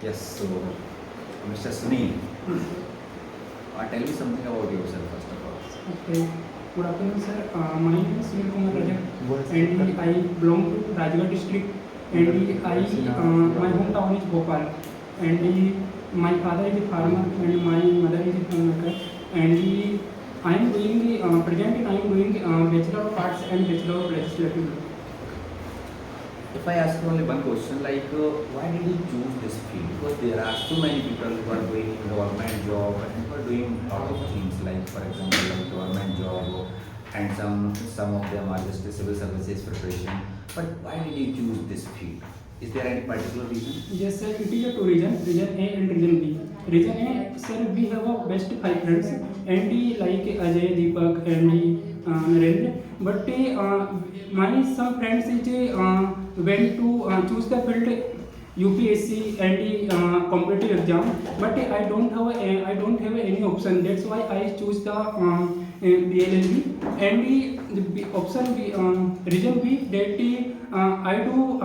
Yes, so Mr. Sunil, tell me something about yourself first of all. Okay. Good afternoon, sir. My name is Sunil Kumar Rajak, and I belong to Rajgarh district. And my hometown is Bhopal. And my father is a farmer, and my mother is a homemaker. And I am doing presently I am doing Bachelor of Arts and Bachelor of Legislative Law. If I ask you only one question, like why did you choose this field? Because there are so many people who are doing government job and who are doing a lot of things, like for example, like government job, and some of them are just civil services preparation. But why did you choose this field? Is there any particular reason? Yes, sir. It is a two reason. Reason A and reason B. Reason A, sir, we have a best five friends, and like Ajay, Deepak, and Narendra. But my some friends is went to choose the field UPSC and competitive exam. But I don't have any option. That's why I choose the BLLB. And the option B, reason B, that I do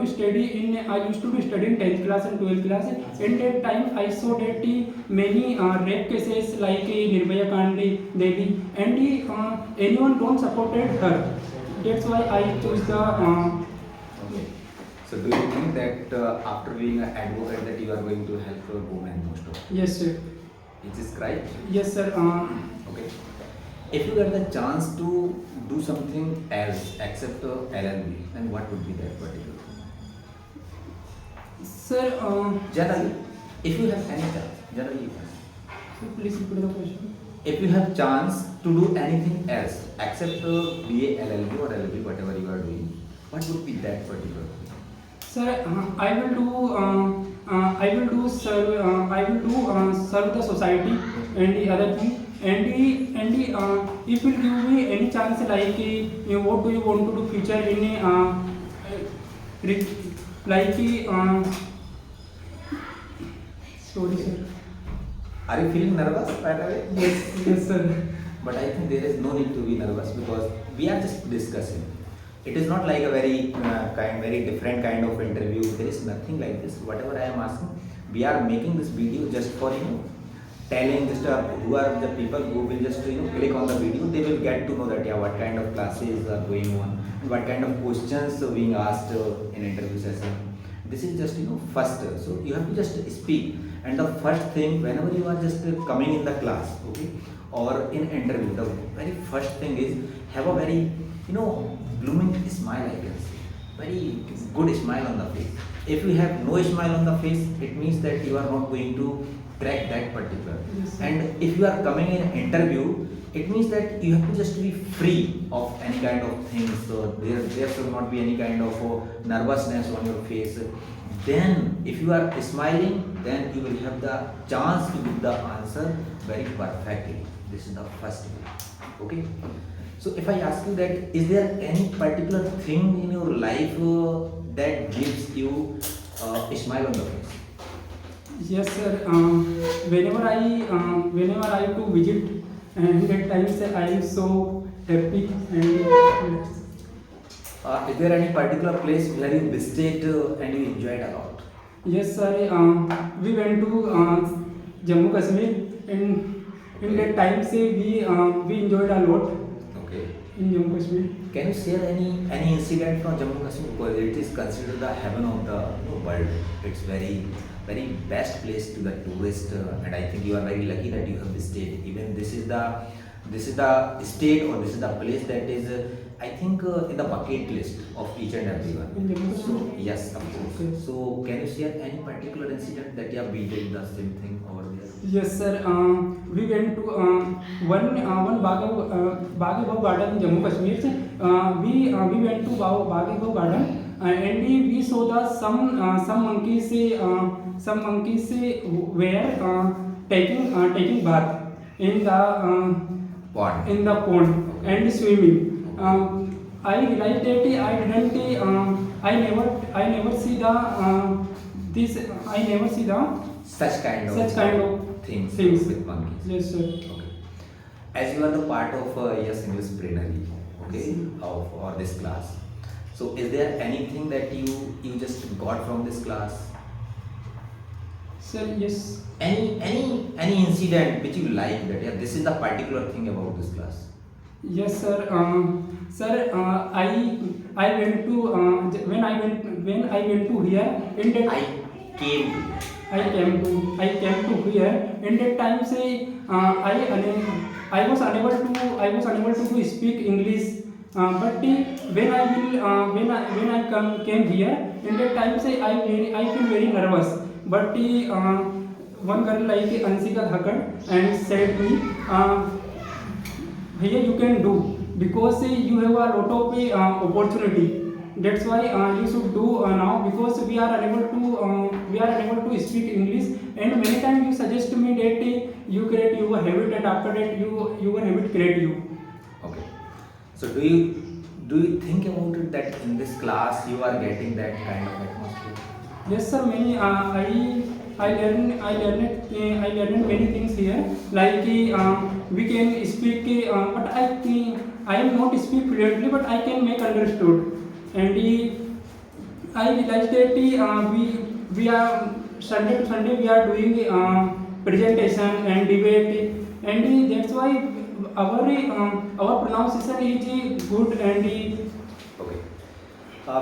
study in I used to do study in 10th class and 12th class. In that time I saw that many rape cases like Nirbhaya Kand Delhi, and anyone don't supported her. That's why I choose the Okay. So do you think that after being an advocate that you are going to help women most of? yes, sir. Is this right? Yes, sir. Okay. If you get the chance to do something else except LLB, then what would be that particular thing? Sir, Generally, if you have any chance, generally you can. please repeat the question. If you have chance to do anything else except BA, LLB or LLB, whatever you are doing, what would be that particular thing? Sir, I will do serve. I will do serve the society and the other thing. If you give me any chance, like what do you want to do future in re- like sorry, sir. Are you feeling nervous right away? Yes, yes, sir. But I think there is no need to be nervous because we are just discussing. It is not like a very different kind of interview. There is nothing like this. Whatever I am asking, we are making this video just for telling just who are the people who will just click on the video. They will get to know that what kind of classes are going on and what kind of questions are being asked in interview session. This is just first. So you have to just speak. And the first thing, whenever you are just coming in the class, okay, or in interview, the very first thing is have a very blooming smile, I can say. Very good smile on the face. If you have no smile on the face, it means that you are not going to crack that particular. Yes, sir. And if you are coming in interview, it means that you have to just be free of any kind of things. So there should not be any kind of nervousness on your face. Then, if you are smiling, then you will have the chance to give the answer very perfectly. This is the first way. Okay. So, if I ask you that, is there any particular thing in your life that gives you a smile on the face? Yes, sir. Whenever I to visit, and at times I am so happy and Is there any particular place where you visited and you enjoyed a lot? yes, sir. We went to Jammu Kashmir, and in that time say we enjoyed a lot Okay. in Jammu Kashmir. Can you share any incident from Jammu Kashmir? Because it is considered the heaven of the world. It's very best place to the tourist, and I think you are very lucky that you have visited. Even this is the state or this is the place that is I think in the bucket list of each and everyone. In Jammu So Kashmir? yes, of course. Okay. So can you share any particular incident that you have been doing the same thing over there? Yes, sir. We went to one Baghe garden in Jammu Kashmir. We went to Baghe garden, and we saw the some monkeys were taking bath in the Pond. pond Okay. and swimming. I realized that I never see the this I never see the Such kind such kind of things with monkeys. Yes, sir. Okay. As you are the part of Yes English Plenary, okay, of or this class. So, is there anything that you just got from this class? Sir, yes. Any incident which you like that yeah this is the particular thing about this class. Yes, sir. Sir, I went to when I went to here in that I came to I came to here in that time say I was unable to speak English. But when I will when I came here in that time say I feel very nervous. But one girl like Ansika Dhakad and said me. Here you can do because you have a lot of opportunity. That's why you should do now because we are unable to speak English, and many times you suggest me that you create your habit, and after that your habit create you. okay. So do you think about it that in this class you are getting that kind of atmosphere? Yes, sir. Many I learned many things here. Like we can speak, but I am not speak fluently, but I can make understood. And I realized that we are Sunday to Sunday we are doing presentation and debate, and that's why our pronunciation is good and Okay.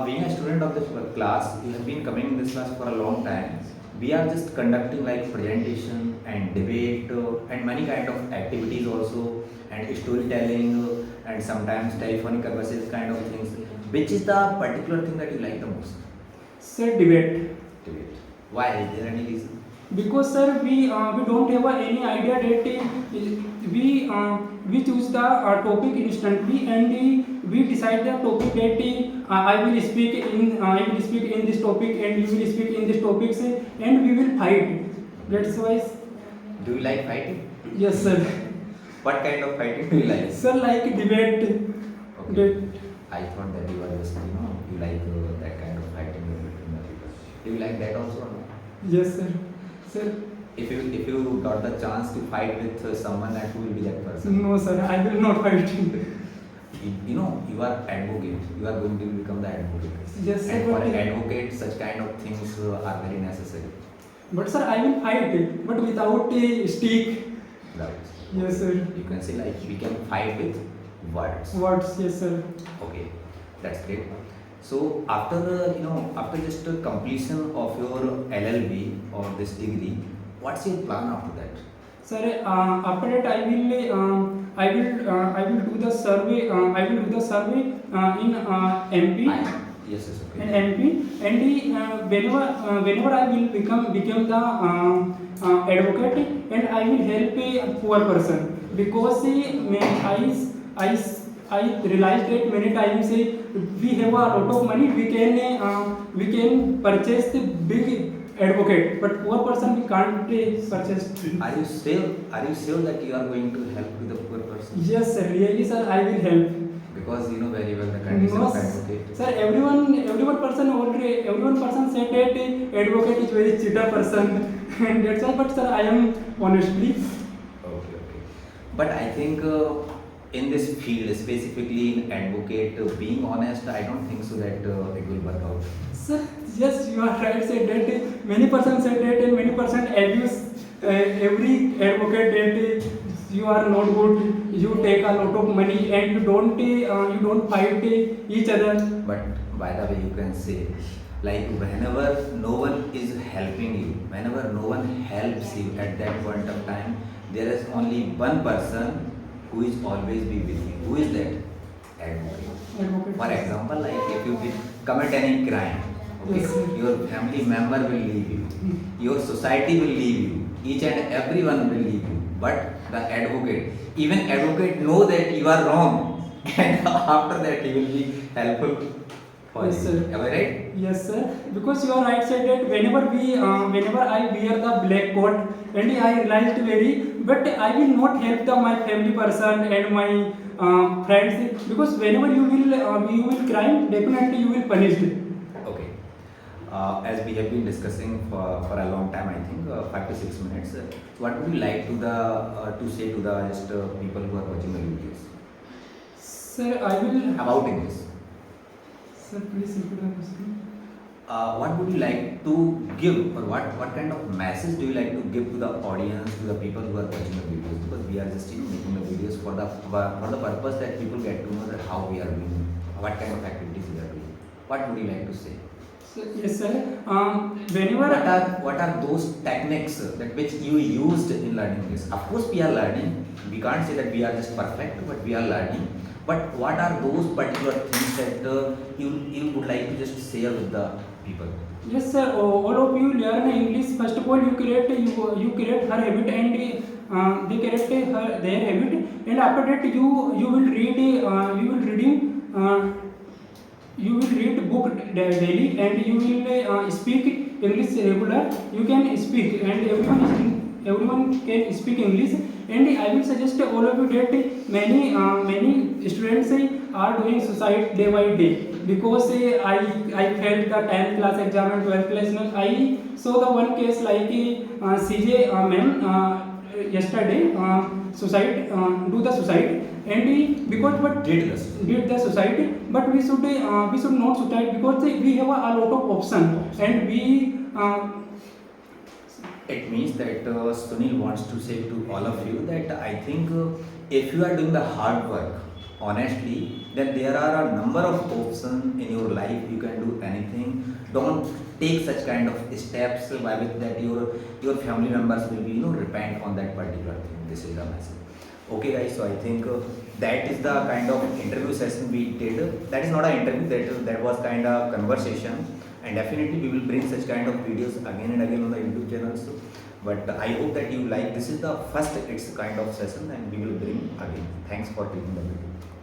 Being a student of this class, you have been coming in this class for a long time. We are just conducting like presentation and debate and many kind of activities also and storytelling and sometimes telephonic conversations kind of things. Which is the particular thing that you like the most? sir debate. Debate. Why? Is there any reason? Because sir we don't have any idea that we choose the topic instantly, and we decide the topic that I will speak in this topic and you will speak in this topics, and we will fight. That's why. Do you like fighting? Yes, sir. What kind of fighting do you like? Sir, like debate. Okay. I thought that you are just you like that kind of fighting between the people. Do you like that also or not? Yes, sir. Sir. If you got the chance to fight with someone, that who will be that person? No, sir. I will not fight. You are advocate. You are going to become the advocate. Yes, sir. And for but- an advocate, such kind of things are very necessary. But sir, I will fight, but without a stick. Right. Yes, sir. You can say like we can fight with words. Words, yes, sir. Okay, that's great. So after after just completion of your LLB or this degree, what's your plan after that? Sir, after that I will do the survey. I will do the survey in MP. Yes, okay. In MP, and whenever I will become the advocate, and I will help a poor person, because I realized that many times we have a lot of money, we can purchase the big advocate, but poor person we can't purchase. Are you sure that you are going to help with the poor person? Yes, sir. Really, sir, I will help. Because you know very well the condition No, of advocate. sir. Everyone person said that advocate is very cheater person, and that's why. But sir, I am honestly. Okay. But I think in this field, specifically in advocate, being honest, I don't think so that it will work out. Sir, yes, you are right. Said that many person said that, and many person abuse every advocate that you are not good. You take a lot of money and you don't fight each other. But by the way, you can say like whenever no one is helping you, whenever no one helps you at that point of time, there is only one person who is always be with you. Who is that? Advocate. For example, like if you commit any crime, okay, Yes, sir. your family member will leave you, your society will leave you, each and everyone will leave you. But the advocate, even advocate know that you are wrong, and after that he will be helpful for Yes, you. sir. Am I right? Yes, sir. Because you are right. Said that whenever I wear the black coat, and I realized but I will not help my family person and my friends, because whenever you will crime, definitely you will punished. Okay. As we have been discussing for a long time, I think 5 to 6 minutes. What would you like to say to the just people who are watching the videos Sir, I will. about English? Sir, please repeat the question. what would you like to give, or what kind of message do you like to give to the audience, to the people who are watching the videos? Because we are just making the videos for the purpose that people get to know that how we are doing, what kind of activities we are doing. What would you like to say? Yes, sir. Whenever What are those techniques that which you used in learning this? Of course, we are learning. We can't say that we are just perfect, but we are learning. But what are those particular things that you would like to just share with the people? yes, sir. All of you learn English. First of all, you create her habit, and they create their habit, and after that you will read you will reading. You will read book daily, and you will speak English regular. You can speak, and everyone can speak English. And I will suggest all of you that many students are doing suicide day by day, because I failed the 10th class exam and 12th class exam. I saw the one case like CJ ma'am yesterday suicide do the suicide, and because but Did this? did the society, but we should not suicide, because we have a lot of option, and we It means that Sunil wants to say to all of you that I think if you are doing the hard work honestly, then there are a number of options in your life. You can do anything. Don't take such kind of steps by which that your family members will be repent on that particular thing. This is the message. Okay, guys. So I think that is the kind of interview session we did. That is not an interview. That was kind of conversation. And definitely we will bring such kind of videos again and again on the YouTube channels. But I hope that you like. This is the first its kind of session, and we will bring again. Thanks for taking the video.